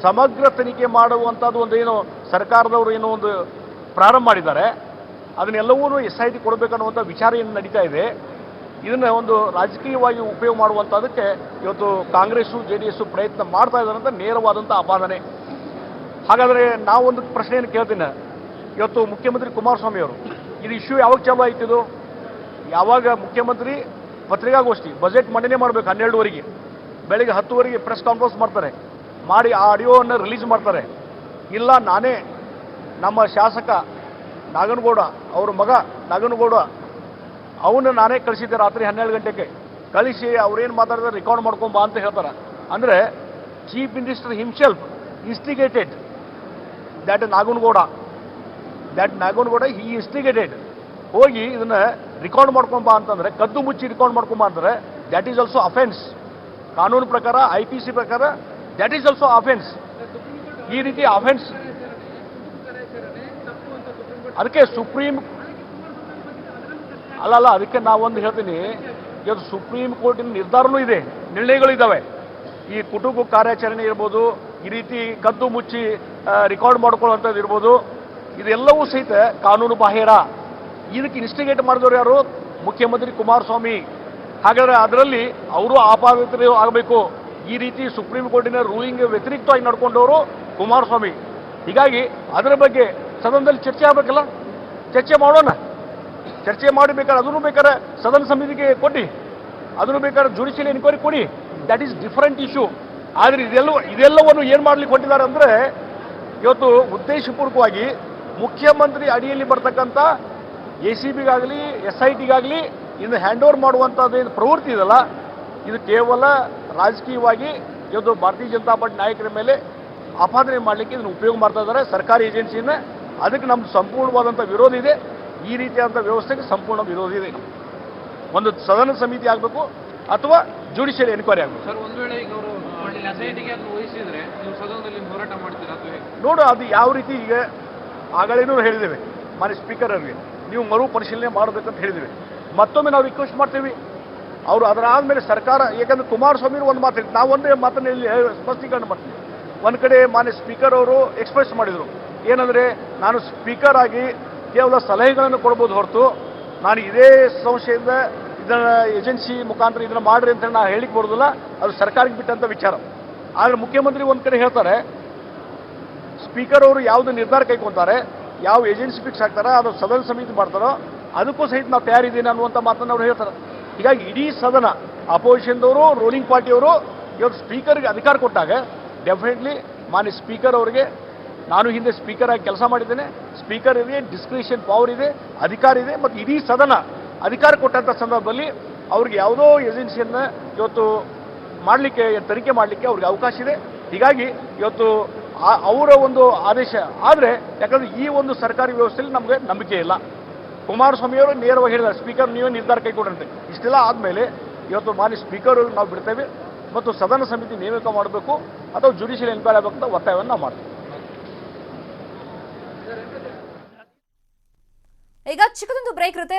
ಸಮಗ್ರ ತನಿಖೆ ಮಾಡುವಂಥದ್ದು ಒಂದು ಏನು ಸರ್ಕಾರದವರು ಏನೋ ಒಂದು ಪ್ರಾರಂಭ ಮಾಡಿದ್ದಾರೆ, ಅದನ್ನೆಲ್ಲವೂ SIT ಕೊಡಬೇಕನ್ನುವಂಥ ವಿಚಾರ ಏನು ನಡೀತಾ ಇದೆ. ಇದನ್ನು ಒಂದು ರಾಜಕೀಯವಾಗಿ ಉಪಯೋಗ ಮಾಡುವಂಥದ್ದಕ್ಕೆ ಇವತ್ತು ಕಾಂಗ್ರೆಸ್ಸು JDS ಪ್ರಯತ್ನ ಮಾಡ್ತಾ ಇದ್ದಾರೆ ಅಂತ ನೇರವಾದಂಥ ಆಪಾದನೆ. ಹಾಗಾದರೆ ನಾವೊಂದು ಪ್ರಶ್ನೆಯನ್ನು ಕೇಳ್ತೀನಿ. ಇವತ್ತು ಮುಖ್ಯಮಂತ್ರಿ ಕುಮಾರಸ್ವಾಮಿ ಅವರು ಇದು ಇಶ್ಯೂ ಯಾವಾಗ ಚಾಲು ಆಯ್ತಿದು? ಯಾವಾಗ ಮುಖ್ಯಮಂತ್ರಿ ಪತ್ರಿಕಾಗೋಷ್ಠಿ ಬಜೆಟ್ ಮಂಡನೆ ಮಾಡಬೇಕು 12ವರೆಗೆ, ಬೆಳಗ್ಗೆ 10ವರೆಗೆ ಪ್ರೆಸ್ ಕಾನ್ಫರೆನ್ಸ್ ಮಾಡ್ತಾರೆ, ಮಾಡಿ ಆ ಆಡಿಯೋವನ್ನು ರಿಲೀಸ್ ಮಾಡ್ತಾರೆ. ಇಲ್ಲ ನಾನೇ ನಮ್ಮ ಶಾಸಕ ನಾಗನಗೌಡ ಅವ್ರ ಮಗ ನಾಗನಗೌಡ ಅವನು ನಾನೇ ಕಳಿಸಿದ್ದೆ ರಾತ್ರಿ 12 ಗಂಟೆಗೆ ಕಳಿಸಿ ಅವ್ರೇನು ಮಾತಾಡಿದ್ರೆ ರೆಕಾರ್ಡ್ ಮಾಡ್ಕೊಂಬಾ ಅಂತ ಹೇಳ್ತಾರೆ. ಅಂದರೆ chief minister himself instigated that Naganagouda he instigated ಹೋಗಿ ಇದನ್ನ ರೆಕಾರ್ಡ್ ಮಾಡ್ಕೊಂಬಾ ಅಂತಂದರೆ, ಕದ್ದು ಮುಚ್ಚಿ ರೆಕಾರ್ಡ್ ಮಾಡ್ಕೊಂಬಾ ಅಂತಂದರೆ ದ್ಯಾಟ್ ಈಸ್ ಆಲ್ಸೋ ಅಫೆನ್ಸ್. ಕಾನೂನು ಪ್ರಕಾರ IPC ಪ್ರಕಾರ ದ್ಯಾಟ್ ಈಸ್ ಆಲ್ಸೋ ಅಫೆನ್ಸ್. ಈ ರೀತಿ ಅಫೆನ್ಸ್ ಅದಕ್ಕೆ ಸುಪ್ರೀಂ ಅಲ್ಲ ಅದಕ್ಕೆ ನಾವೊಂದು ಹೇಳ್ತೀನಿ, ಇವತ್ತು ಸುಪ್ರೀಂ ಕೋರ್ಟಿನ ನಿರ್ಧಾರನೂ ಇದೆ, ನಿರ್ಣಯಗಳು ಇದ್ದಾವೆ. ಈ ಕುಟುಂಬ ಕಾರ್ಯಾಚರಣೆ ಇರ್ಬೋದು, ಈ ರೀತಿ ಕದ್ದು ಮುಚ್ಚಿ ರೆಕಾರ್ಡ್ ಮಾಡ್ಕೊಳ್ಳುವಂಥದ್ದು ಇರ್ಬೋದು, ಇದೆಲ್ಲವೂ ಸಹಿತ ಕಾನೂನು ಬಾಹಿರ. ಇದಕ್ಕೆ ಇನ್ಸ್ಟಿಗೇಟ್ ಮಾಡಿದವರು ಯಾರು? ಮುಖ್ಯಮಂತ್ರಿ ಕುಮಾರಸ್ವಾಮಿ. ಹಾಗಾದರೆ ಅದರಲ್ಲಿ ಅವರು ಆಪಾದಿತರು ಆಗಬೇಕು. ಈ ರೀತಿ ಸುಪ್ರೀಂ ಕೋರ್ಟಿನ ರೂಲಿಂಗ್ ವ್ಯತಿರಿಕ್ತವಾಗಿ ನಡ್ಕೊಂಡವರು ಕುಮಾರಸ್ವಾಮಿ. ಹೀಗಾಗಿ ಅದರ ಬಗ್ಗೆ ಸದನದಲ್ಲಿ ಚರ್ಚೆ ಆಗಬೇಕಲ್ಲ, ಚರ್ಚೆ ಮಾಡೋಣ. ಚರ್ಚೆ ಮಾಡಬೇಕಾದ್ರೆ ಅದನ್ನು ಬೇಕಾದ್ರೆ ಸದನ ಸಮಿತಿಗೆ ಕೊಡಿ, ಅದನ್ನು ಬೇಕಾದ್ರೆ ಜುಡಿಷಿಯಲ್ ಎನ್ಕ್ವೈರಿ ಕೊಡಿ, ದ್ಯಾಟ್ ಈಸ್ ಡಿಫರೆಂಟ್ ಇಶ್ಯೂ. ಆದರೆ ಇದೆಲ್ಲವನ್ನು ಏನು ಮಾಡ್ಲಿಕ್ಕೆ ಹೊಟ್ಟಿದ್ದಾರೆ ಅಂದರೆ, ಇವತ್ತು ಉದ್ದೇಶಪೂರ್ವಕವಾಗಿ ಮುಖ್ಯಮಂತ್ರಿ ಅಡಿಯಲ್ಲಿ ಬರ್ತಕ್ಕಂಥ ACBಗಾಗಲಿ SITಗಾಗಲಿ ಇನ್ನು ಹ್ಯಾಂಡ್ ಓವರ್ ಮಾಡುವಂಥದ್ದೇನು ಪ್ರವೃತ್ತಿ ಇದೆಯಲ್ಲ, ಇದು ಕೇವಲ ರಾಜಕೀಯವಾಗಿ ಇವತ್ತು ಭಾರತೀಯ ಜನತಾ ಪಾರ್ಟಿ ನಾಯಕರ ಮೇಲೆ ಆಪಾದನೆ ಮಾಡಲಿಕ್ಕೆ ಇದನ್ನು ಉಪಯೋಗ ಮಾಡ್ತಾ ಇದ್ದಾರೆ ಸರ್ಕಾರಿ ಏಜೆನ್ಸಿಯನ್ನು. ಅದಕ್ಕೆ ನಮ್ಮದು ಸಂಪೂರ್ಣವಾದಂಥ ವಿರೋಧ ಇದೆ. ಈ ರೀತಿಯಾದಂಥ ವ್ಯವಸ್ಥೆಗೆ ಸಂಪೂರ್ಣ ವಿರೋಧ ಇದೆ. ಒಂದು ಸದನ ಸಮಿತಿ ಆಗಬೇಕು ಅಥವಾ ಜುಡಿಷಿಯಲ್ ಎನ್ಕ್ವೈರಿ ಆಗಬೇಕು. ಸರ್, ಒಂದು ವೇಳೆ ಈಗ ಅವರು SITಗೆ ಅದನ್ನು ವಹಿಸಿದ್ರೆ ನೀವು ಸದನದಲ್ಲಿ ಹೋರಾಟ ಮಾಡ್ತೀರಾ? ನೋಡು ಅದು ಯಾವ ರೀತಿ. ಈಗ ಆಗಳೇನೂ ಹೇಳಿದ್ದೇವೆ ಮಾನ್ಯ ಸ್ಪೀಕರ್ ಅವರಿಗೆ, ನೀವು ಮರು ಪರಿಶೀಲನೆ ಮಾಡಬೇಕಂತ ಹೇಳಿದ್ದೇವೆ. ಮತ್ತೊಮ್ಮೆ ನಾವು ರಿಕ್ವೆಸ್ಟ್ ಮಾಡ್ತೀವಿ. ಅವರು ಅದರಾದಮೇಲೆ ಸರ್ಕಾರ, ಯಾಕಂದ್ರೆ ಕುಮಾರಸ್ವಾಮಿ ಒಂದು ಮಾತು ನಾವು ಒಂದೇ ಮಾತನ್ನು ಇಲ್ಲಿ ಸ್ಪಷ್ಟೀಕರಣ ಮಾಡ್ತೀವಿ. ಒಂದು ಕಡೆ ಮಾನ್ಯ ಸ್ಪೀಕರ್ ಅವರು ಎಕ್ಸ್ಪ್ರೆಸ್ ಮಾಡಿದರು, ಏನಂದರೆ ನಾನು ಸ್ಪೀಕರ್ ಆಗಿ ಕೇವಲ ಸಲಹೆಗಳನ್ನು ಕೊಡ್ಬೋದು ಹೊರತು ನಾನು ಇದೇ ಸಂಸ್ಥೆಯಿಂದ ಇದನ್ನು ಏಜೆನ್ಸಿ ಮುಖಾಂತರ ಇದನ್ನು ಮಾಡ್ರಿ ಅಂತ ನಾನು ಹೇಳಿಕ್ಕೆ ಬರೋದಿಲ್ಲ, ಅದು ಸರ್ಕಾರಕ್ಕೆ ಬಿಟ್ಟಂಥ ವಿಚಾರ. ಆದರೆ ಮುಖ್ಯಮಂತ್ರಿ ಒಂದು ಕಡೆ ಹೇಳ್ತಾರೆ, ಸ್ಪೀಕರ್ ಅವರು ಯಾವುದು ನಿರ್ಧಾರ ಕೈಗೊಂತಾರೆ, ಯಾವ ಏಜೆನ್ಸಿ ಫಿಕ್ಸ್ ಆಗ್ತಾರೋ ಅದು ಸದನ ಸಮಿತಿ ಮಾಡ್ತಾರೋ ಅದಕ್ಕೂ ಸಹಿತ ನಾವು ತಯಾರಿದ್ದೀನಿ ಅನ್ನುವಂಥ ಮಾತನ್ನು ಅವ್ರು ಹೇಳ್ತಾರೆ. ಹೀಗಾಗಿ ಇಡೀ ಸದನ ಅಪೋಸಿಷನ್ದವರು, ರೂಲಿಂಗ್ ಪಾರ್ಟಿಯವರು ಇವತ್ತು ಸ್ಪೀಕರ್ಗೆ ಅಧಿಕಾರ ಕೊಟ್ಟಾಗ ಡೆಫಿನೆಟ್ಲಿ ಮಾನ್ಯ ಸ್ಪೀಕರ್ ಅವರಿಗೆ, ನಾನು ಹಿಂದೆ ಸ್ಪೀಕರ್ ಆಗಿ ಕೆಲಸ ಮಾಡಿದ್ದೇನೆ, ಸ್ಪೀಕರ್ ಇದೆ, ಡಿಸ್ಕ್ರಿಷನ್ ಪವರ್ ಇದೆ, ಅಧಿಕಾರ ಇದೆ. ಮತ್ತು ಇಡೀ ಸದನ ಅಧಿಕಾರ ಕೊಟ್ಟಂಥ ಸಂದರ್ಭದಲ್ಲಿ ಅವ್ರಿಗೆ ಯಾವುದೋ ಏಜೆನ್ಸಿಯನ್ನು ಇವತ್ತು ಮಾಡಲಿಕ್ಕೆ, ತನಿಖೆ ಮಾಡಲಿಕ್ಕೆ ಅವ್ರಿಗೆ ಅವಕಾಶ ಇದೆ. ಹೀಗಾಗಿ ಇವತ್ತು ಅವರ ಒಂದು ಆದೇಶ ಆದರೆ, ಯಾಕಂದರೆ ಈ ಒಂದು ಸರ್ಕಾರಿ ವ್ಯವಸ್ಥೆಯಲ್ಲಿ ನಮಗೆ ನಂಬಿಕೆ ಇಲ್ಲ. ಕುಮಾರಸ್ವಾಮಿಯವರು ನೇರವಾಗಿ ಹೇಳಿದ್ದಾರೆ, ಸ್ಪೀಕರ್ ನೀವೇ ನಿರ್ಧಾರ ಕೈಗೊಂಡ್ರಂತೆ. ಇಷ್ಟೆಲ್ಲ ಆದಮೇಲೆ ಇವತ್ತು ಮಾನ್ಯ ಸ್ಪೀಕರ್ ನಾವು ಬಿಡ್ತೇವೆ ಮತ್ತು ಸದನ ಸಮಿತಿ ನೇಮಕ ಮಾಡಬೇಕು ಅಥವಾ ಜುಡಿಷಿಯಲ್ ಎನ್ಕ್ವೈರಿ ಆಗಬೇಕಂತ ಒತ್ತಾಯವನ್ನು ನಾವು ಮಾಡ್ತೀವಿ. ಈಗ ಚಿಕ್ಕದೊಂದು ಬ್ರೇಕ್ ಇರುತ್ತೆ.